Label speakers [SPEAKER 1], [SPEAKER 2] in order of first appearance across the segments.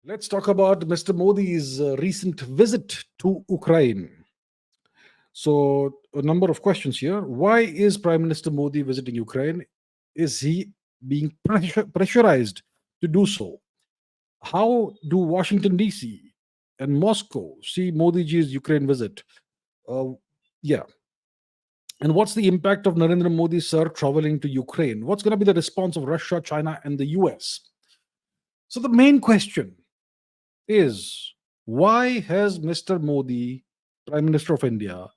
[SPEAKER 1] Let's talk about Mr. Modi's recent visit to Ukraine. So, a number of questions here. Why is Prime Minister Modi visiting Ukraine? Is he being pressurized to do so? How do Washington, D.C. and Moscow see Modi ji's Ukraine visit? Uh, yeah. And what's the impact of Narendra Modi, sir, traveling to Ukraine? What's going to be the response of Russia, China, and the US? So, the main question is, why has Mr. Modi, Prime Minister of India,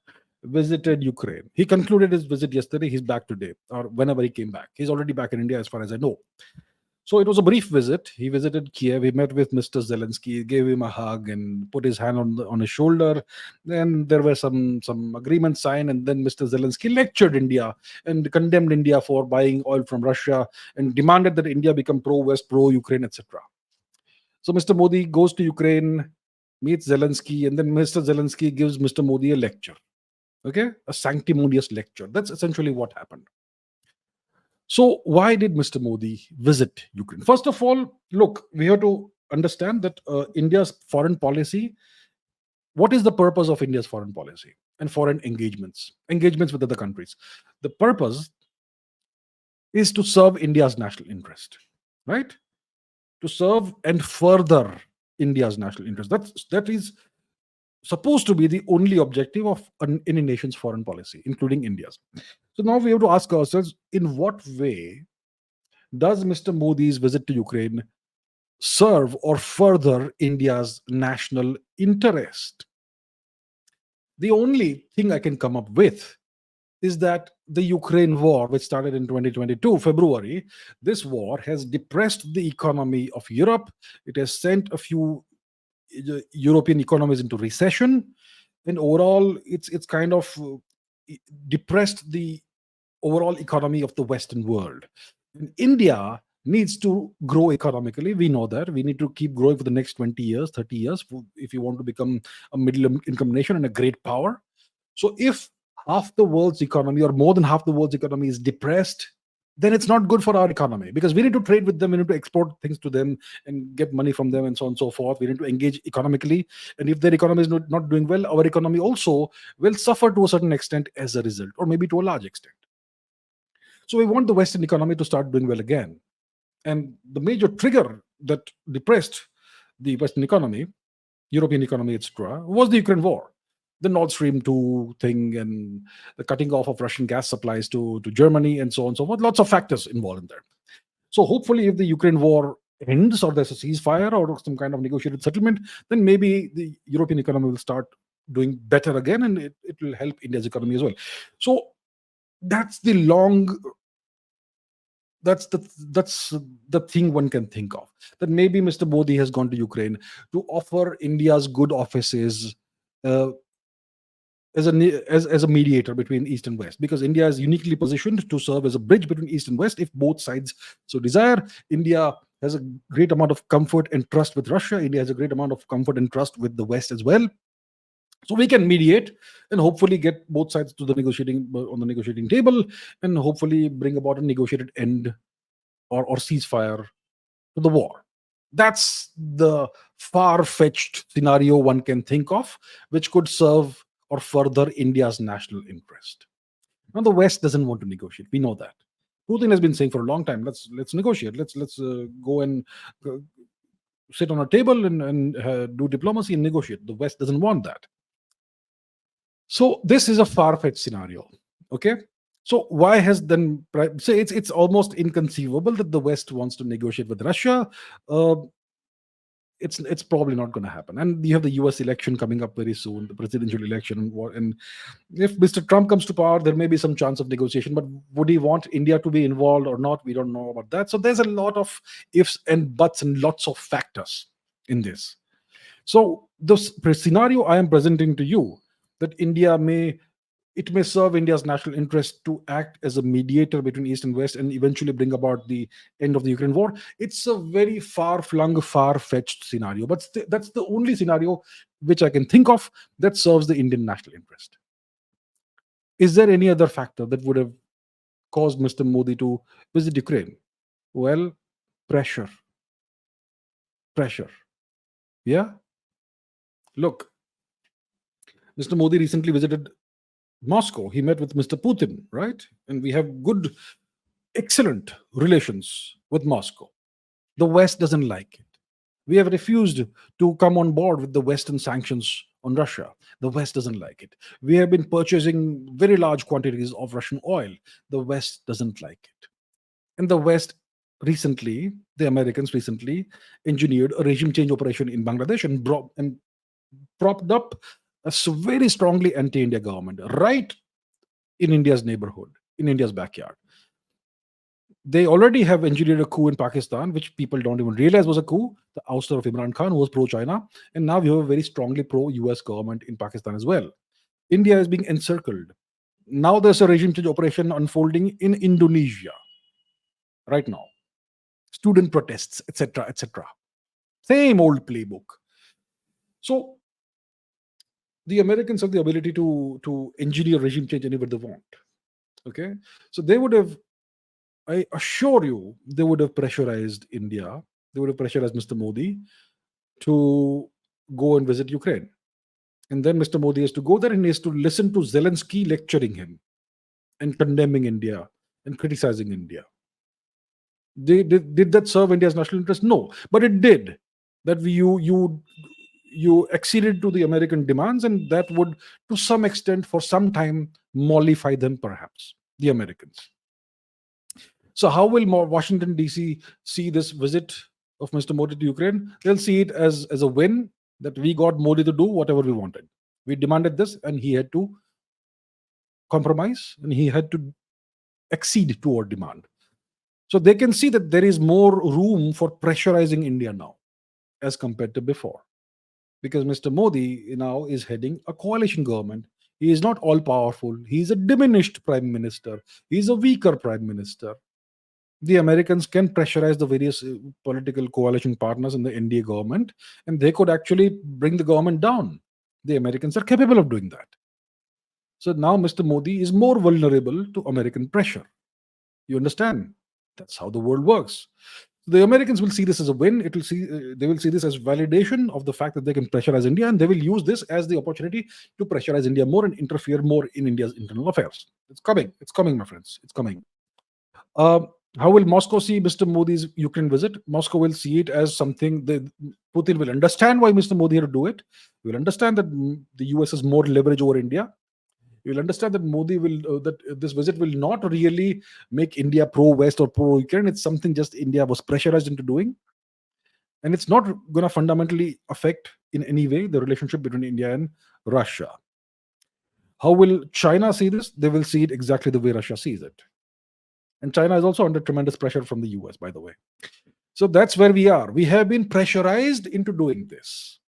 [SPEAKER 1] visited Ukraine? He concluded his visit yesterday. He's back today, or whenever he came back. He's already back in India, as far as I know. So it was a brief visit. He visited Kiev. He met with Mr. Zelensky, gave him a hug, and put his hand on his shoulder. Then there were some agreements signed, and then Mr. Zelensky lectured India and condemned India for buying oil from Russia and demanded that India become pro-West, pro-Ukraine, etc. So Mr. Modi goes to Ukraine, meets Zelensky, and then Mr. Zelensky gives Mr. Modi a lecture. Okay, a sanctimonious lecture. That's essentially what happened. So why did Mr. Modi visit Ukraine? First of all, look, we have to understand that India's foreign policy. What is the purpose of India's foreign policy and foreign engagements? Engagements with other countries. The purpose is to serve India's national interest, right? To serve and further India's national interest. That is supposed to be the only objective of any nation's foreign policy, including India's. So now we have to ask ourselves, in what way does Mr. Modi's visit to Ukraine serve or further India's national interest? The only thing I can come up with is that the Ukraine war, which started in 2022, February, this war has depressed the economy of Europe. It has sent a few European economies into recession, and overall, it's kind of depressed the overall economy of the Western world. And India needs to grow economically. We know that we need to keep growing for the next 20 years, 30 years, if you want to become a middle income nation and a great power. So if half the world's economy or more than half the world's economy is depressed, then it's not good for our economy, because we need to trade with them, we need to export things to them and get money from them, and so on and so forth. We need to engage economically. And if their economy is not doing well, our economy also will suffer to a certain extent as a result, or maybe to a large extent. So we want the Western economy to start doing well again. And the major trigger that depressed the Western economy, European economy, etc., was the Ukraine war. The Nord Stream 2 thing and the cutting off of Russian gas supplies to Germany and so on and so forth. Lots of factors involved in there. So hopefully, if the Ukraine war ends or there's a ceasefire or some kind of negotiated settlement, then maybe the European economy will start doing better again, and it will help India's economy as well. So that's the long that's the thing one can think of, that maybe Mr. Modi has gone to Ukraine to offer India's good offices uh, as a mediator between East and West, because India is uniquely positioned to serve as a bridge between East and West if both sides so desire. India has a great amount of comfort and trust with Russia. India has a great amount of comfort and trust with the West as well. So we can mediate and hopefully get both sides to the negotiating on the negotiating table, and hopefully bring about a negotiated end or ceasefire to the war. That's the far-fetched scenario one can think of, which could serve or further India's national interest. Now, the West doesn't want to negotiate. We know that. Putin has been saying for a long time, let's negotiate. Let's go and uh, sit on a table and do diplomacy and negotiate. The West doesn't want that. So this is a far-fetched scenario. Okay. So why has then so it's almost inconceivable that the West wants to negotiate with Russia. Uh, it's probably not going to happen. And you have the U.S. election coming up very soon, the presidential election, and if Mr. Trump comes to power, there may be some chance of negotiation. But would he want India to be involved or not? We don't know about that. So there's a lot of ifs and buts and lots of factors in this. So the scenario I am presenting to you, that it may serve India's national interest to act as a mediator between East and West and eventually bring about the end of the Ukraine war. It's a very far-flung, far-fetched scenario, but that's the only scenario which I can think of that serves the Indian national interest. Is there any other factor that would have caused Mr. Modi to visit Ukraine? Well, pressure. Pressure. Yeah. Look, Mr. Modi recently visited Moscow. He met with Mr. Putin, right? And we have good, excellent relations with Moscow. The West doesn't like it. We have refused to come on board with the Western sanctions on Russia. The West doesn't like it. We have been purchasing very large quantities of Russian oil. The West doesn't like it. And the West recently, the Americans recently engineered a regime change operation in Bangladesh and propped up a very strongly anti-India government right in India's neighborhood, in India's backyard. They already have engineered a coup in Pakistan, which people don't even realize was a coup, the ouster of Imran Khan, who was pro China. And now we have a very strongly pro US government in Pakistan as well. India is being encircled. Now there's a regime change operation unfolding in Indonesia right now. Student protests, etc., etc. Same old playbook. So the Americans have the ability to engineer regime change anywhere they want. Okay, so they would have, I assure you, they would have pressurized India. They would have pressurized Mr. Modi to go and visit Ukraine. And then Mr. Modi has to go there and he has to listen to Zelensky lecturing him and condemning India and criticizing India. Did that serve India's national interest? No, but it did. That you acceded to the American demands, and that would, to some extent, for some time, mollify them, perhaps the Americans. So, how will Washington D.C. see this visit of Mr. Modi to Ukraine? They'll see it as a win that we got Modi to do whatever we wanted. We demanded this, and he had to compromise, and he had to accede to our demand. So they can see that there is more room for pressurizing India now as compared to before. Because Mr. Modi now is heading a coalition government. He is not all powerful. He is a diminished prime minister. He is a weaker prime minister. The Americans can pressurize the various political coalition partners in the NDA government, and they could actually bring the government down. The Americans are capable of doing that. So now Mr. Modi is more vulnerable to American pressure. You understand? That's how the world works. The Americans will see this as a win. They will see this as validation of the fact that they can pressurize India, and they will use this as the opportunity to pressurize India more and interfere more in India's internal affairs. It's coming. It's coming, my friends. It's coming. How will Moscow see Mr. Modi's Ukraine visit? Moscow will see it as something that Putin will understand why Mr. Modi had to do it. He will understand that the US has more leverage over India. You'll understand that Modi will that this visit will not really make India pro-West or pro-Ukraine. It's something just India was pressurized into doing, and it's not going to fundamentally affect in any way the relationship between India and Russia. How will China see this? They will see it exactly the way Russia sees it, and China is also under tremendous pressure from the US, by the way. So that's where we are. We have been pressurized into doing this.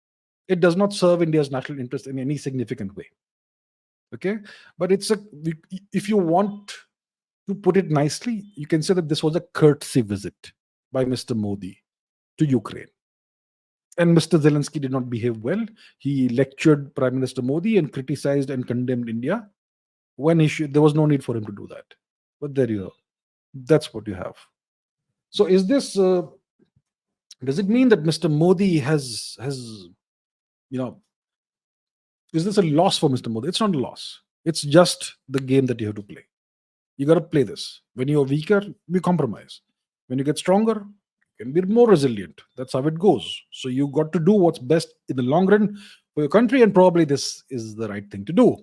[SPEAKER 1] It does not serve India's national interest in any significant way. Okay, but if you want to put it nicely, you can say that this was a courtesy visit by Mr. Modi to Ukraine. And Mr. Zelensky did not behave well. He lectured Prime Minister Modi and criticized and condemned India when there was no need for him to do that. But there you go. That's what you have. So is this does it mean that Mr. Modi has is this a loss for Mr. Modi? It's not a loss. It's just the game that you have to play. You got to play this. When you're weaker, we compromise. When you get stronger, you can be more resilient. That's how it goes. So you got to do what's best in the long run for your country, and probably this is the right thing to do.